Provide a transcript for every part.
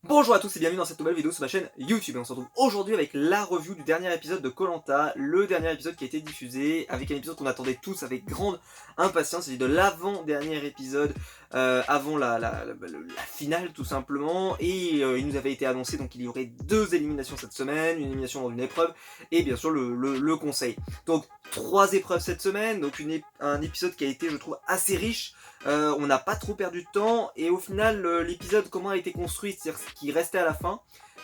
Bonjour à tous et bienvenue dans cette nouvelle vidéo sur ma chaîne YouTube. Et on se retrouve aujourd'hui avec la review du dernier épisode de Koh Lanta, le dernier épisode qui a été diffusé, avec un épisode qu'on attendait tous avec grande impatience. C'est de l'avant-dernier épisode, avant la finale tout simplement. Et il nous avait été annoncé donc qu'il y aurait 2 éliminations cette semaine, une élimination dans une épreuve et bien sûr le conseil. Donc 3 épreuves cette semaine, donc un épisode qui a été je trouve assez riche. On n'a pas trop perdu de temps et au final l'épisode comment a été construit, c'est-à-dire ce qui restait à la fin,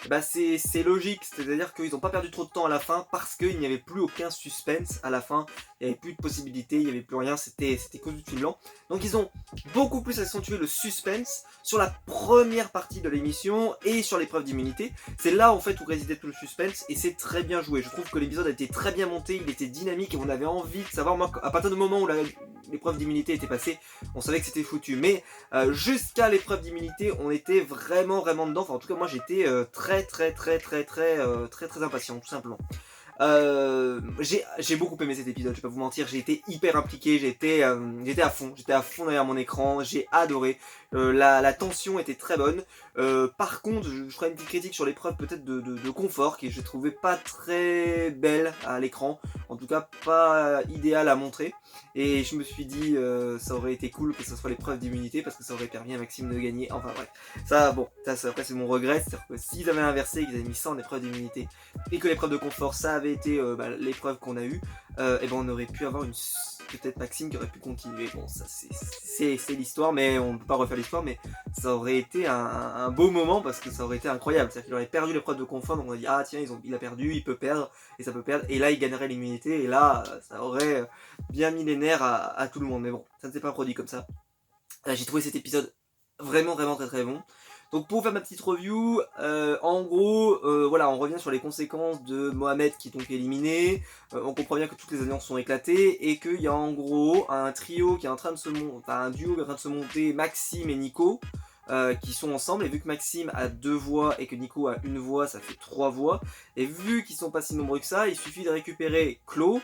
bah c'est logique, c'est-à-dire qu'ils n'ont pas perdu trop de temps à la fin parce qu'il n'y avait plus aucun suspense à la fin, il n'y avait plus de possibilités, il n'y avait plus rien, c'était que du fil blanc. Donc ils ont beaucoup plus accentué le suspense sur la première partie de l'émission et sur l'épreuve d'immunité. C'est là en fait où résidait tout le suspense et c'est très bien joué. Je trouve que l'épisode a été très bien monté, il était dynamique et on avait envie de savoir, moi à partir du moment où l'épreuve d'immunité était passée, on savait que c'était foutu. Mais jusqu'à l'épreuve d'immunité, on était vraiment dedans. Enfin en tout cas moi j'étais très impatient tout simplement. J'ai beaucoup aimé cet épisode, je vais pas vous mentir, j'ai été hyper impliqué, j'étais à fond derrière mon écran, j'ai adoré, la tension était très bonne. Par contre, je ferai une petite critique sur l'épreuve peut-être de confort, qui je trouvais pas très belle à l'écran, en tout cas pas idéale à montrer, et je me suis dit ça aurait été cool que ce soit l'épreuve d'immunité, parce que ça aurait permis à Maxime de gagner, enfin bref, ça bon, après c'est mon regret, c'est-à-dire que s'ils avaient inversé et qu'ils avaient mis ça en épreuve d'immunité, et que l'épreuve de confort ça avait été l'épreuve qu'on a eue, et ben on aurait pu avoir peut-être Maxime qui aurait pu continuer. Bon, ça c'est l'histoire, mais on ne peut pas refaire l'histoire, mais ça aurait été un beau moment parce que ça aurait été incroyable. C'est-à-dire qu'il aurait perdu l'épreuve de confort, donc on a dit ah tiens il a perdu, il peut perdre, et ça peut perdre, et là il gagnerait l'immunité, et là ça aurait bien mis les nerfs à tout le monde, mais bon, ça ne s'est pas produit comme ça. J'ai trouvé cet épisode vraiment très bon. Donc pour faire ma petite review, en gros, voilà, on revient sur les conséquences de Mohamed qui est donc éliminé. On comprend bien que toutes les alliances sont éclatées et qu'il y a en gros un trio qui est en train de se monter, enfin un duo qui est en train de se monter, Maxime et Nico, qui sont ensemble. Et vu que Maxime a 2 voix et que Nico a 1 voix, ça fait 3 voix. Et vu qu'ils sont pas si nombreux que ça, il suffit de récupérer Claude.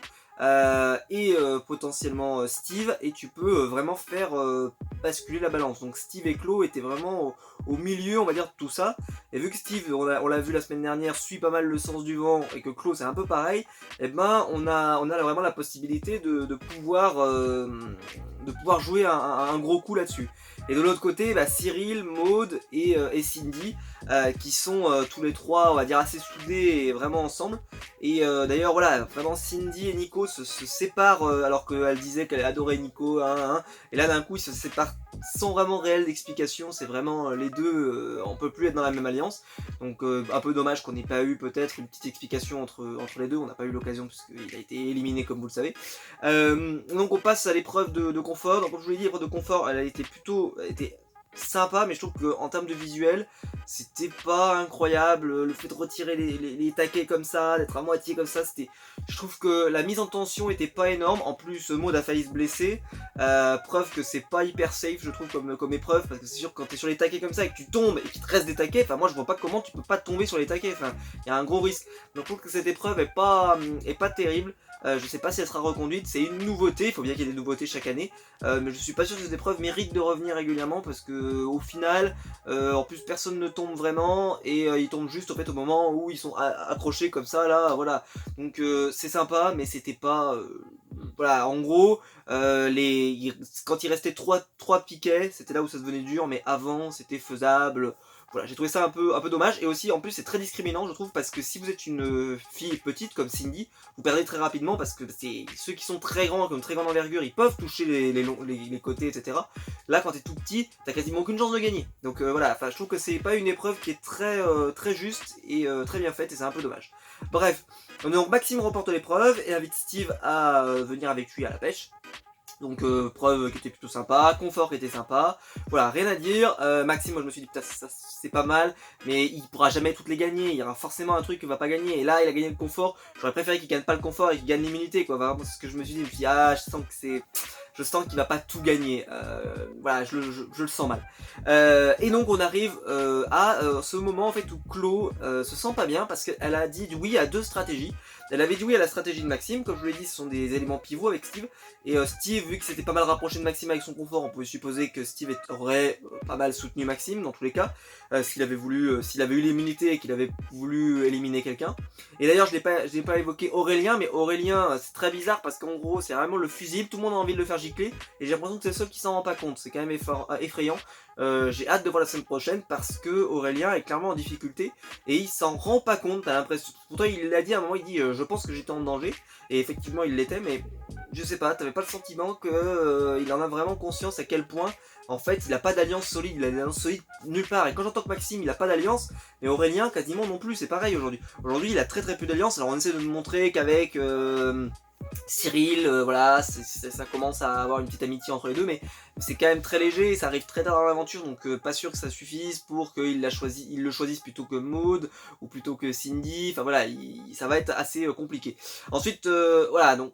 Et potentiellement Steve, et tu peux vraiment faire basculer la balance. Donc Steve et Claude étaient vraiment au milieu, on va dire, de tout ça. Et vu que Steve, on l'a vu la semaine dernière, suit pas mal le sens du vent, et que Claude c'est un peu pareil, et ben on a vraiment la possibilité de pouvoir jouer un gros coup là-dessus. Et de l'autre côté, bah, Cyril, Maud et Cindy, qui sont tous les 3, on va dire, assez soudés et vraiment ensemble. Et d'ailleurs, voilà, vraiment Cindy et Nico se séparent alors qu'elle disait qu'elle adorait Nico, et là d'un coup ils se séparent sans vraiment réelle explication. C'est vraiment les deux, on peut plus être dans la même alliance. Donc un peu dommage qu'on n'ait pas eu peut-être une petite explication entre les deux. On n'a pas eu l'occasion puisqu'il a été éliminé comme vous le savez. Donc on passe à l'épreuve de confort. Donc comme je vous l'ai dit, l'épreuve de confort elle était sympa, mais je trouve qu'en termes de visuel c'était pas incroyable. Le fait de retirer les taquets comme ça, d'être à moitié comme ça, je trouve que la mise en tension était pas énorme. En plus Maud a failli se blesser, preuve que c'est pas hyper safe je trouve comme épreuve, parce que c'est sûr que quand t'es sur les taquets comme ça et que tu tombes et qu'il te reste des taquets, enfin moi je vois pas comment tu peux pas tomber sur les taquets, enfin il y a un gros risque. Donc je trouve que cette épreuve est pas terrible. Je sais pas si elle sera reconduite, c'est une nouveauté, il faut bien qu'il y ait des nouveautés chaque année, mais je suis pas sûr que cette épreuve mérite de revenir régulièrement, parce que au final, en plus personne ne tombe vraiment, et ils tombent juste en fait au moment où ils sont accrochés comme ça là, voilà. Donc c'est sympa, mais c'était pas... voilà, en gros, quand il restait 3 piquets, c'était là où ça devenait dur, mais avant c'était faisable. Voilà, j'ai trouvé ça un peu dommage, et aussi en plus c'est très discriminant je trouve, parce que si vous êtes une fille petite comme Cindy, vous perdez très rapidement, parce que c'est ceux qui sont très grands, comme très grande envergure, ils peuvent toucher les côtés, etc. Là quand t'es tout petit, t'as quasiment aucune chance de gagner. Donc voilà, enfin je trouve que c'est pas une épreuve qui est très juste et très bien faite, et c'est un peu dommage. Bref, donc Maxime remporte l'épreuve et invite Steve à venir avec lui à la pêche. Donc preuve qui était plutôt sympa, confort qui était sympa, voilà, rien à dire. Maxime, moi je me suis dit putain ça c'est pas mal, mais il pourra jamais toutes les gagner, il y aura forcément un truc qu'il va pas gagner, et là il a gagné le confort, j'aurais préféré qu'il gagne pas le confort et qu'il gagne l'immunité quoi, vraiment c'est ce que je me suis dit ah je sens que c'est... je sens qu'il va pas tout gagner. Voilà, je le sens mal. Et donc on arrive à ce moment en fait où Chloe se sent pas bien parce qu'elle a dit oui à 2 stratégies. Elle avait dit oui à la stratégie de Maxime, comme je vous l'ai dit, ce sont des éléments pivots avec Steve. Et Steve, vu que c'était pas mal rapproché de Maxime avec son confort, on pouvait supposer que Steve aurait pas mal soutenu Maxime dans tous les cas, s'il avait voulu, s'il avait eu l'immunité et qu'il avait voulu éliminer quelqu'un. Et d'ailleurs, je n'ai pas évoqué Aurélien, mais Aurélien, c'est très bizarre parce qu'en gros, c'est vraiment le fusible, tout le monde a envie de le faire gicler, et j'ai l'impression que c'est le seul qui s'en rend pas compte, c'est quand même effrayant. J'ai hâte de voir la semaine prochaine parce que Aurélien est clairement en difficulté et il s'en rend pas compte, t'as l'impression. Pourtant il l'a dit à un moment, il dit je pense que j'étais en danger, et effectivement il l'était, mais je sais pas, t'avais pas le sentiment que il en a vraiment conscience à quel point en fait il a pas d'alliance solide, il a une alliance solide nulle part. Et quand j'entends que Maxime il a pas d'alliance, mais Aurélien quasiment non plus, c'est pareil aujourd'hui. Aujourd'hui il a très peu d'alliance, alors on essaie de nous montrer qu'avec Cyril, voilà, ça commence à avoir une petite amitié entre les deux, mais c'est quand même très léger, ça arrive très tard dans l'aventure, donc pas sûr que ça suffise pour qu'il le choisisse plutôt que Maud, ou plutôt que Cindy, enfin voilà, ça va être assez compliqué. Ensuite, voilà, donc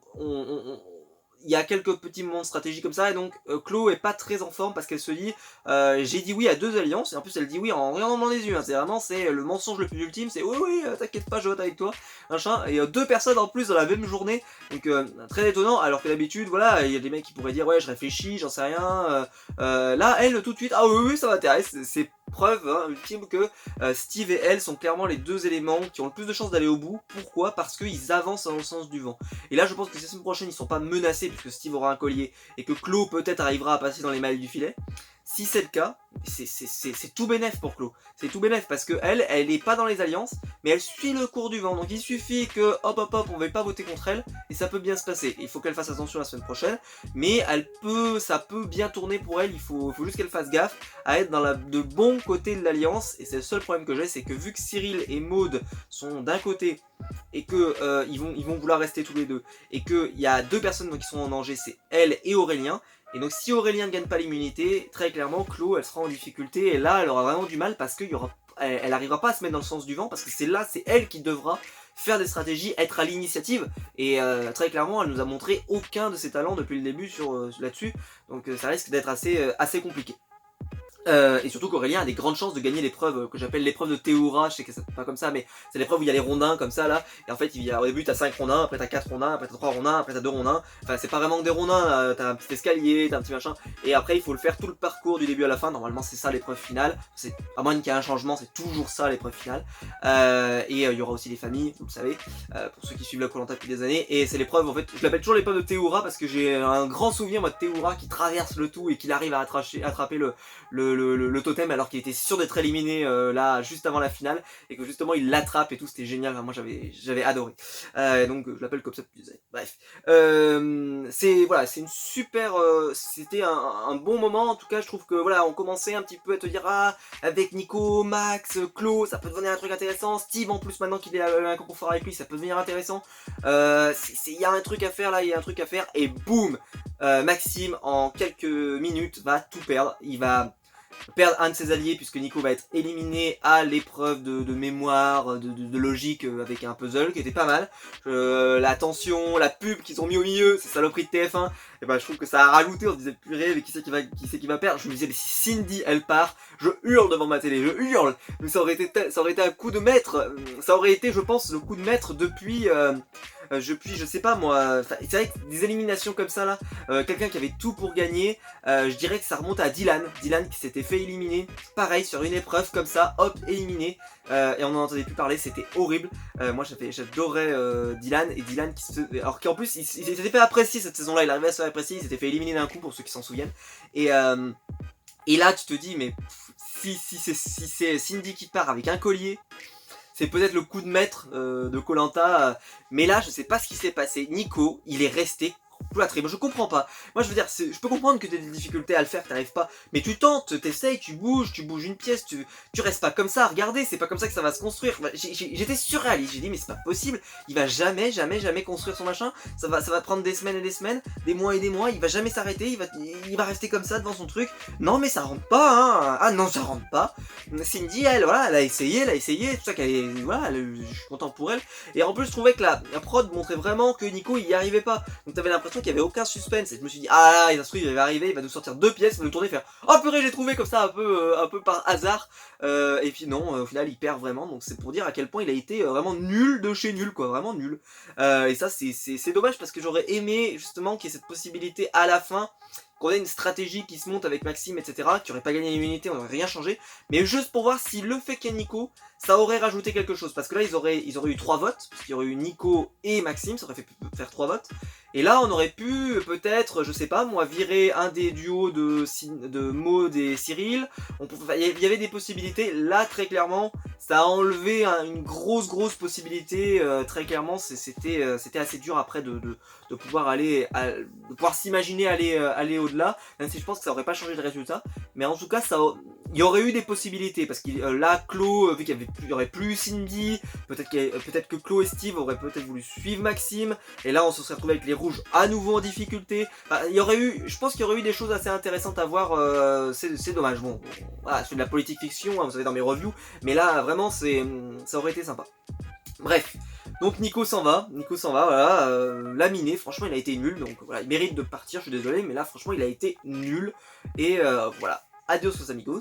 il y a quelques petits moments de stratégie comme ça, et donc Chloe est pas très en forme parce qu'elle se dit j'ai dit oui à 2 alliances, et en plus elle dit oui en regardant dans les yeux, hein. C'est vraiment le mensonge le plus ultime, c'est oui t'inquiète pas je vote avec toi, machin, et 2 personnes en plus dans la même journée, donc très étonnant, alors que d'habitude voilà, il y a des mecs qui pourraient dire ouais je réfléchis, j'en sais rien, là elle tout de suite, ah oui ça m'intéresse, c'est preuve ultime que Steve et elle sont clairement les 2 éléments qui ont le plus de chances d'aller au bout. Pourquoi? Parce qu'ils avancent dans le sens du vent. Et là je pense que la semaine prochaine ils sont pas menacés puisque Steve aura un collier et que Chloe peut-être arrivera à passer dans les mailles du filet. Si c'est le cas, c'est tout bénef pour Chloe. C'est tout bénef parce que elle est pas dans les alliances, mais elle suit le cours du vent. Donc il suffit que hop, on ne va pas voter contre elle et ça peut bien se passer. Il faut qu'elle fasse attention la semaine prochaine, mais ça peut bien tourner pour elle. Il faut juste qu'elle fasse gaffe à être dans de bon côté de l'alliance. Et c'est le seul problème que j'ai, c'est que vu que Cyril et Maud sont d'un côté et que ils vont vouloir rester tous les deux, et qu'il y a 2 personnes qui sont en danger, c'est elle et Aurélien. Et donc si Aurélien ne gagne pas l'immunité, très clairement Chloe elle sera en difficulté, et là elle aura vraiment du mal parce qu'elle n'arrivera pas à se mettre dans le sens du vent, parce que c'est elle qui devra faire des stratégies, être à l'initiative, et très clairement elle nous a montré aucun de ses talents depuis le début là-dessus, donc ça risque d'être assez compliqué. Et surtout qu'Aurélien a des grandes chances de gagner l'épreuve que j'appelle l'épreuve de Théoura, je sais que c'est pas comme ça, mais c'est l'épreuve où il y a les rondins comme ça là, et en fait au début t'as 5 rondins, après t'as 4 rondins, après t'as 3 rondins, après t'as 2 rondins, enfin c'est pas vraiment des rondins, t'as un petit escalier, t'as un petit machin, et après il faut le faire tout le parcours du début à la fin, normalement c'est ça l'épreuve finale, à moins qu'il y ait un changement, c'est toujours ça l'épreuve finale, et il y aura aussi les familles, vous le savez, pour ceux qui suivent la Koh-Lanta depuis des années, et c'est l'épreuve, en fait, je l'appelle toujours l'épreuve de Théoura parce que j'ai un grand souvenir moi de Théoura qui traverse le tout et qui arrive à attraper le totem alors qu'il était sûr d'être éliminé là juste avant la finale, et que justement il l'attrape et tout, c'était génial, moi j'avais adoré, donc je l'appelle comme ça depuis des années. Bref, c'est une super, c'était un bon moment en tout cas. Je trouve que voilà, on commençait un petit peu à te dire avec Nico, Max, Chloe, ça peut devenir un truc intéressant. Steve en plus maintenant qu'il est un confort avec lui, ça peut devenir intéressant. Il y a un truc à faire là, il y a un truc à faire, et boum, Maxime en quelques minutes va tout perdre. Il va perdre un de ses alliés puisque Nico va être éliminé à l'épreuve de mémoire, de logique avec un puzzle qui était pas mal. La tension, la pub qu'ils ont mis au milieu, ces saloperies de TF1, et ben je trouve que ça a rajouté. On se disait purée, mais qui c'est qui va perdre. Je me disais mais si Cindy elle part, je hurle devant ma télé, je hurle. Mais ça aurait été un coup de maître, ça aurait été je pense le coup de maître depuis je sais pas moi, c'est vrai que des éliminations comme ça là, quelqu'un qui avait tout pour gagner, je dirais que ça remonte à Dylan qui s'était fait éliminer, pareil sur une épreuve comme ça, hop, éliminé, et on n'en entendait plus parler, c'était horrible. Moi j'adorais Dylan, et Dylan alors qu'en plus il s'était fait apprécier cette saison là, il arrivait à se faire apprécier, il s'était fait éliminer d'un coup pour ceux qui s'en souviennent, et là tu te dis mais si c'est Cindy qui part avec un collier, c'est peut-être le coup de maître de Koh-Lanta, mais là je sais pas ce qui s'est passé. Nico, il est resté plâtré. Moi je comprends pas. Moi je veux dire, je peux comprendre que tu as des difficultés à le faire, que t'arrives pas, mais tu tentes, t'essayes, tu bouges une pièce, tu restes pas comme ça, regardez, c'est pas comme ça que ça va se construire. J'étais surréaliste, j'ai dit mais c'est pas possible, il va jamais construire son machin, ça va prendre des semaines et des semaines, des mois et des mois, il va jamais s'arrêter, il va rester comme ça devant son truc. Non mais ça rentre pas, hein. Ah non ça rentre pas. Cindy elle a essayé, c'est pour ça qu'elle est, voilà, je suis content pour elle. Et en plus je trouvais que la prod montrait vraiment que Nico il y arrivait pas, donc t'avais l'impression qu'il n'y avait aucun suspense, et je me suis dit, ah là, il va arriver, il va nous sortir 2 pièces, il va nous tourner, faire, oh purée, j'ai trouvé comme ça, un peu par hasard, et puis non, au final, il perd vraiment, donc c'est pour dire à quel point il a été vraiment nul de chez nul, quoi, vraiment nul. Et ça, c'est dommage, parce que j'aurais aimé, justement, qu'il y ait cette possibilité à la fin, qu'on ait une stratégie qui se monte avec Maxime, etc., qui aurait pas gagné l'immunité, on n'aurait rien changé, mais juste pour voir si le fait qu'il y ait Nico, ça aurait rajouté quelque chose, parce que là ils auraient eu 3 votes, parce qu'il y aurait eu Nico et Maxime, ça aurait fait faire 3 votes, et là on aurait pu peut-être, je sais pas moi, virer un des duos de Maud et Cyril, il y avait des possibilités, là très clairement, ça a enlevé une grosse possibilité, très clairement, c'était assez dur après de pouvoir de pouvoir s'imaginer aller au-delà, même si je pense que ça aurait pas changé le résultat, mais en tout cas il y aurait eu des possibilités, parce que là Chloé, vu qu'il y aurait plus Cindy, peut-être que Chloé et Steve auraient peut-être voulu suivre Maxime, et là on se serait retrouvé avec les rouges à nouveau en difficulté. Enfin, je pense qu'il y aurait eu des choses assez intéressantes à voir, c'est dommage, bon, voilà, c'est de la politique fiction, hein, vous savez dans mes reviews, mais là vraiment ça aurait été sympa. Bref, donc Nico s'en va, voilà, laminé, franchement il a été nul, donc voilà, il mérite de partir, je suis désolé, mais là franchement il a été nul, et voilà, adios aux amigos.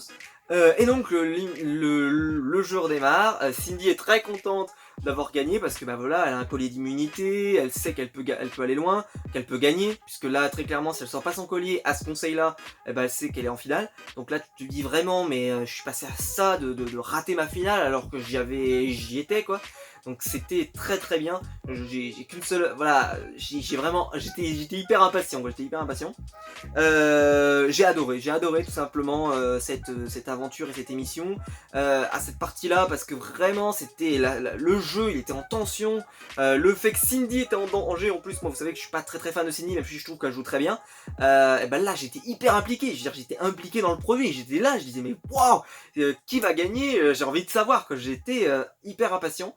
Et donc le jeu redémarre, Cindy est très contente d'avoir gagné parce que bah voilà, elle a un collier d'immunité, elle sait qu'elle peut aller loin, qu'elle peut gagner, puisque là très clairement si elle sort pas son collier à ce conseil là, eh ben, elle sait qu'elle est en finale, donc là tu te dis vraiment mais je suis passé à ça de rater ma finale alors que j'y étais quoi. Donc c'était très bien, j'ai qu'une seule, voilà, j'étais hyper impatient quoi, j'ai adoré tout simplement cette aventure et cette émission, à cette partie là, parce que vraiment c'était le jeu, il était en tension, le fait que Cindy était en danger, en plus moi vous savez que je suis pas très fan de Cindy, même si je trouve qu'elle joue très bien, et ben là j'étais hyper impliqué, je veux dire j'étais impliqué dans le produit, j'étais là, je disais mais waouh, qui va gagner, j'ai envie de savoir, que j'étais hyper impatient.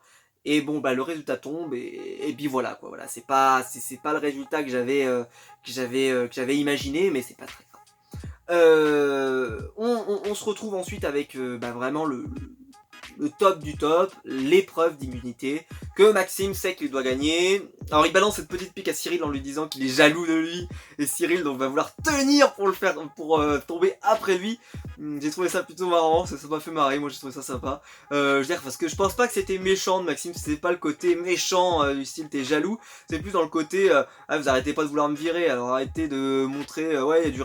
Et bon bah le résultat tombe et puis voilà quoi, voilà, c'est pas le résultat que j'avais imaginé, mais c'est pas très grave. On se retrouve ensuite avec bah, vraiment le top du top, l'épreuve d'immunité, que Maxime sait qu'il doit gagner. Alors il balance cette petite pique à Cyril en lui disant qu'il est jaloux de lui, et Cyril donc va vouloir tenir pour tomber après lui. J'ai trouvé ça plutôt marrant, ça m'a fait marrer, moi j'ai trouvé ça sympa. Je veux dire, parce que je pense pas que c'était méchant de Maxime, c'était pas le côté méchant du style t'es jaloux, c'est plus dans le côté ah vous arrêtez pas de vouloir me virer, alors arrêtez de montrer ouais il y a du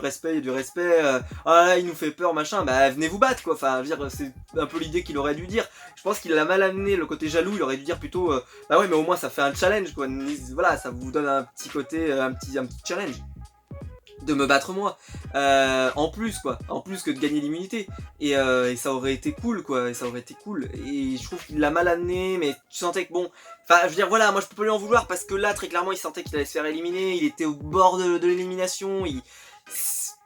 respect, ah là il nous fait peur machin, bah venez vous battre quoi, enfin je veux dire c'est un peu l'idée qu'il aurait dû dire. Je pense qu'il a mal amené le côté jaloux, il aurait dû dire plutôt bah ouais mais au moins ça fait un challenge quoi, voilà ça vous donne un petit côté, un petit challenge de me battre moi, en plus que de gagner l'immunité, et ça aurait été cool quoi, et je trouve qu'il l'a mal amené, mais tu sentais que bon, enfin je veux dire voilà, moi je peux pas lui en vouloir parce que là très clairement il sentait qu'il allait se faire éliminer, il était au bord de l'élimination,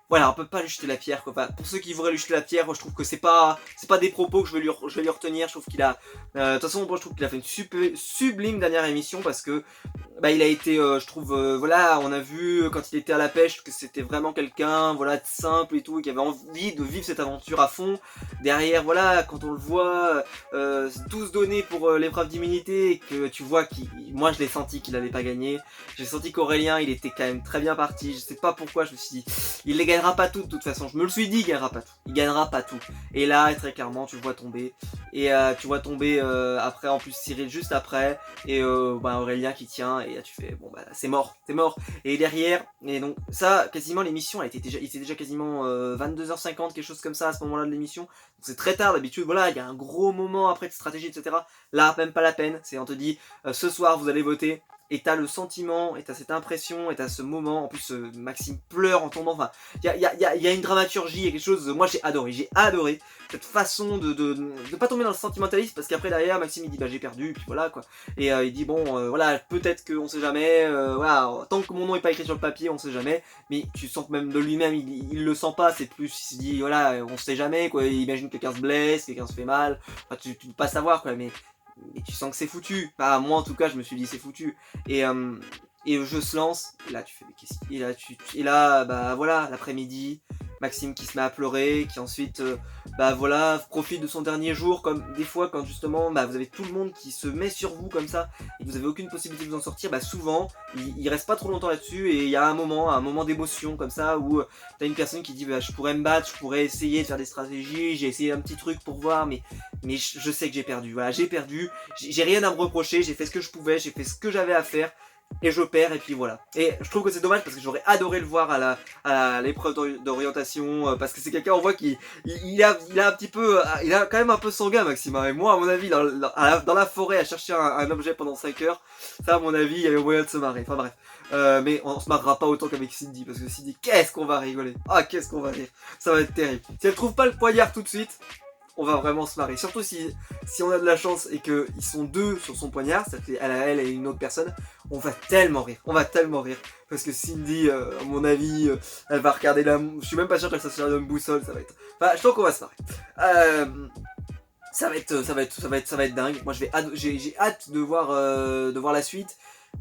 voilà, on peut pas lui jeter la pierre quoi. Enfin, pour ceux qui voudraient lui jeter la pierre, moi je trouve que c'est pas des propos que je vais lui retenir. Je trouve qu'il a, de toute façon, moi je trouve qu'il a fait une sublime dernière émission, parce que bah il a été, je trouve, voilà, on a vu quand il était à la pêche que c'était vraiment quelqu'un, voilà, de simple et tout, qui avait envie de vivre cette aventure à fond. Derrière, voilà, quand on le voit tout se donner pour l'épreuve d'immunité, et que tu vois moi je l'ai senti qu'il allait pas gagner. J'ai senti qu'Aurélien il était quand même très bien parti. Je sais pas pourquoi, je me suis dit il les gagnera pas toutes de toute façon, je me le suis dit, il gagnera pas tout, et là très clairement tu le vois tomber, et après en plus Cyril juste après, et bah, Aurélien qui tient, et là tu fais bon bah c'est mort, et derrière, et donc ça quasiment l'émission il était déjà quasiment 22h50, quelque chose comme ça à ce moment là de l'émission, donc c'est très tard d'habitude, voilà il y a un gros moment après de stratégie etc, là même pas la peine, c'est on te dit ce soir vous allez voter, et t'as le sentiment, et t'as cette impression, et t'as ce moment, en plus Maxime pleure en tombant, enfin, il y a une dramaturgie, il y a quelque chose, moi j'ai adoré cette façon de pas tomber dans le sentimentalisme, parce qu'après derrière Maxime il dit bah j'ai perdu, puis voilà quoi, et il dit bon voilà, peut-être qu'on sait jamais, voilà, tant que mon nom est pas écrit sur le papier on sait jamais, mais tu sens que même de lui-même il le sent pas, c'est plus, il se dit voilà, on sait jamais quoi, imagine que quelqu'un se blesse, quelqu'un se fait mal, enfin, tu peux pas savoir quoi, mais tu sens que c'est foutu. Bah, moi en tout cas je me suis dit c'est foutu. Et le jeu se lance, et là tu fais mais qu'est-ce et là bah voilà, l'après-midi, Maxime qui se met à pleurer, qui ensuite bah voilà, profite de son dernier jour, comme des fois quand justement bah, vous avez tout le monde qui se met sur vous comme ça et vous avez aucune possibilité de vous en sortir, bah souvent il reste pas trop longtemps là-dessus et il y a un moment d'émotion comme ça où t'as une personne qui dit bah, je pourrais me battre, je pourrais essayer de faire des stratégies, j'ai essayé un petit truc pour voir mais je sais que j'ai perdu, voilà j'ai perdu, j'ai rien à me reprocher, j'ai fait ce que je pouvais, j'ai fait ce que j'avais à faire. Et je perds et puis voilà. Et je trouve que c'est dommage parce que j'aurais adoré le voir à l'épreuve d'orientation parce que c'est quelqu'un on voit qui il a un petit peu il a quand même un peu sanguin Maxime. Et moi à mon avis dans la forêt à chercher un objet pendant 5 heures, ça à mon avis il y avait moyen de se marrer. Enfin bref. Mais on se marrera pas autant qu'avec Cindy parce que Cindy qu'est-ce qu'on va rigoler. Ah qu'est-ce qu'on va rire. Ça va être terrible. Si elle trouve pas le poignard tout de suite, on va vraiment se marrer. Surtout si on a de la chance et qu'ils sont deux sur son poignard, ça fait elle et une autre personne, on va tellement rire. On va tellement rire. Parce que Cindy, à mon avis, elle va regarder la... Je suis même pas sûr qu'elle s'assure d'une boussole, ça va être... Enfin, je pense qu'on va se marrer. Ça va être dingue. Moi, j'ai hâte de voir la suite.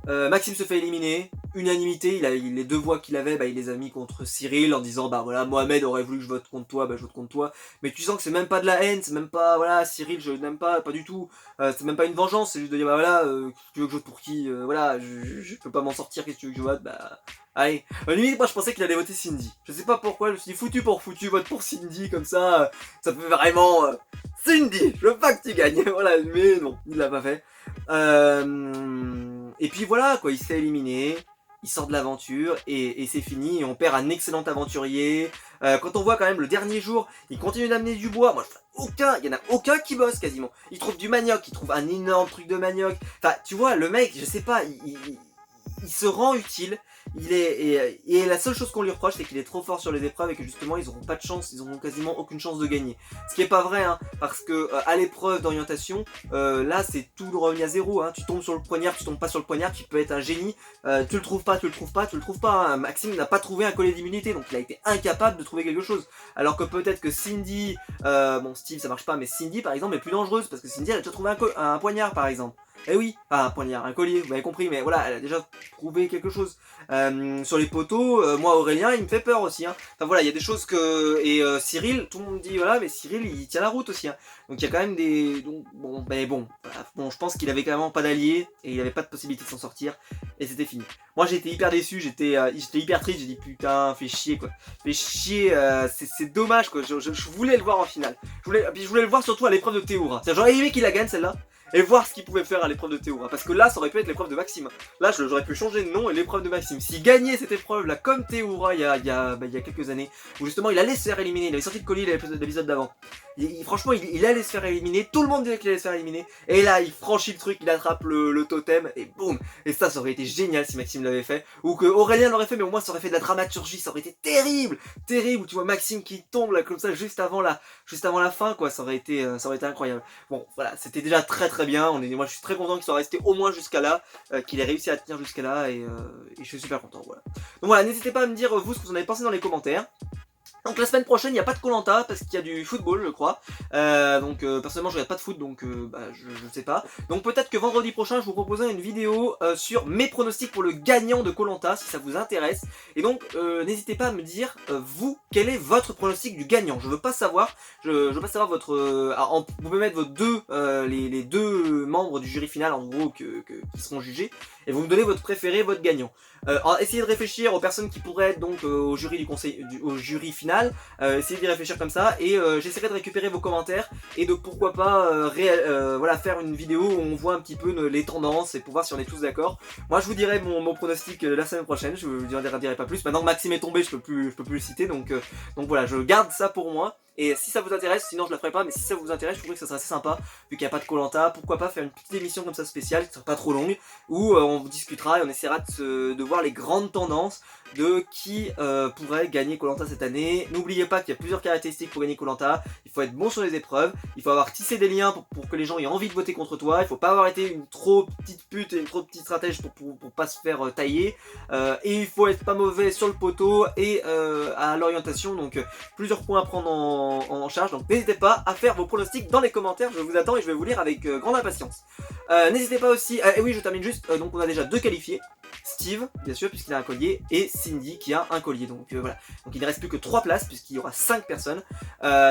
Maxime se fait éliminer, unanimité, les deux voix qu'il avait, bah, il les a mis contre Cyril en disant bah voilà Mohamed aurait voulu que je vote contre toi, bah je vote contre toi, mais tu sens que c'est même pas de la haine, c'est même pas voilà Cyril je n'aime pas du tout, c'est même pas une vengeance, c'est juste de dire bah voilà, tu veux que je vote pour qui, voilà, je peux pas m'en sortir, qu'est-ce que tu veux que je vote, bah allez, limite moi je pensais qu'il allait voter Cindy, je sais pas pourquoi, je me suis dit foutu pour foutu, vote pour Cindy, comme ça fait vraiment Cindy, je veux pas que tu gagnes, voilà, mais non, il l'a pas fait. Et puis voilà quoi, il se fait éliminer, il sort de l'aventure et c'est fini, et on perd un excellent aventurier. Quand on voit quand même le dernier jour, il continue d'amener du bois, moi il y en a aucun qui bosse quasiment. Il trouve du manioc, il trouve un énorme truc de manioc. Enfin tu vois, le mec, je sais pas, il se rend utile. Et la seule chose qu'on lui reproche, c'est qu'il est trop fort sur les épreuves et que justement ils auront pas de chance, ils auront quasiment aucune chance de gagner. Ce qui est pas vrai, hein, parce que à l'épreuve d'orientation, là c'est tout revenu à zéro. Hein. Tu tombes sur le poignard, tu tombes pas sur le poignard, tu peux être un génie. Tu le trouves pas. Hein. Maxime n'a pas trouvé un collier d'immunité, donc il a été incapable de trouver quelque chose. Alors que peut-être que Cindy, bon Steve ça marche pas, mais Cindy par exemple est plus dangereuse parce que Cindy elle a déjà trouvé un poignard par exemple. Eh oui, pas un poignard, un collier, vous avez compris, mais voilà, elle a déjà trouvé quelque chose. Sur les poteaux, moi Aurélien, il me fait peur aussi. Hein. Enfin voilà, il y a des choses que... Et Cyril, tout le monde dit, voilà, mais Cyril, il tient la route aussi. Hein. Donc il y a quand même des... Donc, bon, je pense qu'il avait carrément pas d'alliés, et il avait pas de possibilité de s'en sortir, et c'était fini. Moi j'étais hyper déçu, j'étais hyper triste, j'ai dit putain, fais chier quoi. Fais chier, c'est dommage quoi, je voulais le voir en finale. Je voulais le voir surtout à l'épreuve de Théoura. J'aurais aimé qu'il la gagne celle-là. Et voir ce qu'il pouvait faire à l'épreuve de Théoura. Parce que là, ça aurait pu être l'épreuve de Maxime. Là, j'aurais pu changer de nom et l'épreuve de Maxime. S'il gagnait cette épreuve là, comme Théoura il y a quelques années, où justement il allait se faire éliminer, il avait sorti le collier l'épisode d'avant. Franchement, il allait se faire éliminer, tout le monde disait qu'il allait se faire éliminer. Et là, il franchit le truc, il attrape le totem, et boum. Et ça aurait été génial si Maxime l'avait fait. Ou que Aurélien l'aurait fait, mais au moins ça aurait fait de la dramaturgie, ça aurait été terrible. Terrible, tu vois Maxime qui tombe là comme ça juste avant la fin, quoi. Ça aurait été incroyable. Bon, voilà, c'était déjà très bien. Moi, je suis très content qu'il soit resté au moins jusqu'à là, qu'il ait réussi à tenir jusqu'à là, et je suis super content. Voilà. Donc voilà, n'hésitez pas à me dire vous ce que vous en avez pensé dans les commentaires. Donc la semaine prochaine, il n'y a pas de Koh-Lanta parce qu'il y a du football, je crois. Personnellement, je regarde pas de foot, donc je sais pas. Donc peut-être que vendredi prochain, je vous proposerai une vidéo sur mes pronostics pour le gagnant de Koh-Lanta, si ça vous intéresse. Et donc, n'hésitez pas à me dire, vous, quel est votre pronostic du gagnant. Je veux pas savoir, je veux pas savoir votre... vous pouvez mettre vos les deux membres du jury final, en gros, qui seront jugés. Et vous me donnez votre préféré, votre gagnant. Essayez de réfléchir aux personnes qui pourraient être donc au jury final. Essayez d'y réfléchir comme ça et j'essaierai de récupérer vos commentaires et de pourquoi pas voilà, faire une vidéo où on voit un petit peu les tendances et pour voir si on est tous d'accord. Moi je vous dirai mon pronostic la semaine prochaine, je vous dirai pas plus. Maintenant que Maxime est tombé, je peux plus le citer, donc voilà, je garde ça pour moi. Et si ça vous intéresse, sinon je la ferai pas, mais si ça vous intéresse, je trouverais que ça serait assez sympa, vu qu'il n'y a pas de Koh-Lanta, pourquoi pas faire une petite émission comme ça spéciale, qui sera pas trop longue, où on discutera et on essaiera de voir les grandes tendances de qui pourrait gagner Koh-Lanta cette année. N'oubliez pas qu'il y a plusieurs caractéristiques pour gagner Koh-Lanta, il faut être bon sur les épreuves, il faut avoir tissé des liens pour que les gens aient envie de voter contre toi, il faut pas avoir été une trop petite pute et une trop petite stratège pour pas se faire tailler, et il faut être pas mauvais sur le poteau et à l'orientation, donc plusieurs points à prendre en charge, donc n'hésitez pas à faire vos pronostics dans les commentaires, je vous attends et je vais vous lire avec grande impatience. N'hésitez pas aussi, et oui je termine juste, donc on a déjà 2 qualifiés, Steve, bien sûr, puisqu'il a un collier, et Cindy qui a un collier. Donc voilà. Donc il ne reste plus que 3 places, puisqu'il y aura 5 personnes.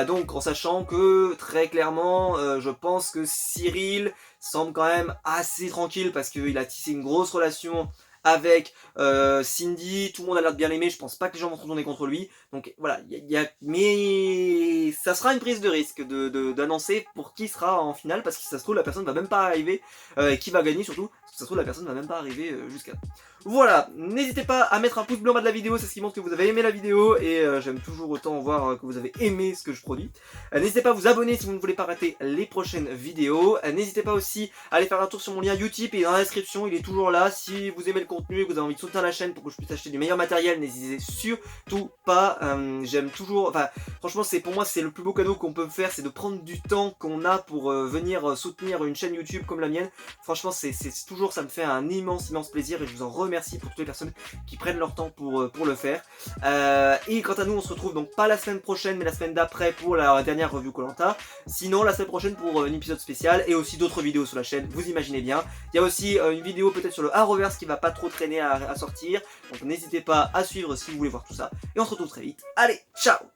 Donc en sachant que, très clairement, je pense que Cyril semble quand même assez tranquille, parce qu'il a tissé une grosse relation avec Cindy, tout le monde a l'air de bien l'aimer, je pense pas que les gens vont se retourner contre lui, donc voilà, mais ça sera une prise de risque d'annoncer pour qui sera en finale, parce que si ça se trouve la personne va même pas arriver, et qui va gagner surtout, parce que si ça se trouve la personne va même pas arriver jusqu'à là. Voilà, n'hésitez pas à mettre un pouce bleu en bas de la vidéo, c'est ce qui montre que vous avez aimé la vidéo, et j'aime toujours autant voir que vous avez aimé ce que je produis. N'hésitez pas à vous abonner si vous ne voulez pas rater les prochaines vidéos, n'hésitez pas aussi à aller faire un tour sur mon lien Utip, et dans la description il est toujours là, si vous aimez le contenu et que vous avez envie de soutenir la chaîne pour que je puisse acheter du meilleur matériel, n'hésitez surtout pas, j'aime toujours, enfin franchement pour moi c'est le plus beau cadeau qu'on peut me faire, c'est de prendre du temps qu'on a pour venir soutenir une chaîne YouTube comme la mienne. Franchement c'est toujours, ça me fait un immense plaisir, et je vous en remercie pour toutes les personnes qui prennent leur temps pour le faire. Et quant à nous, on se retrouve donc pas la semaine prochaine mais la semaine d'après pour la dernière review Koh-Lanta. Sinon la semaine prochaine pour un épisode spécial, et aussi d'autres vidéos sur la chaîne, vous imaginez bien. Il y a aussi une vidéo peut-être sur le Arrowverse qui va pas trop traîner à sortir, donc n'hésitez pas à suivre si vous voulez voir tout ça, et on se retrouve très vite. Allez, ciao!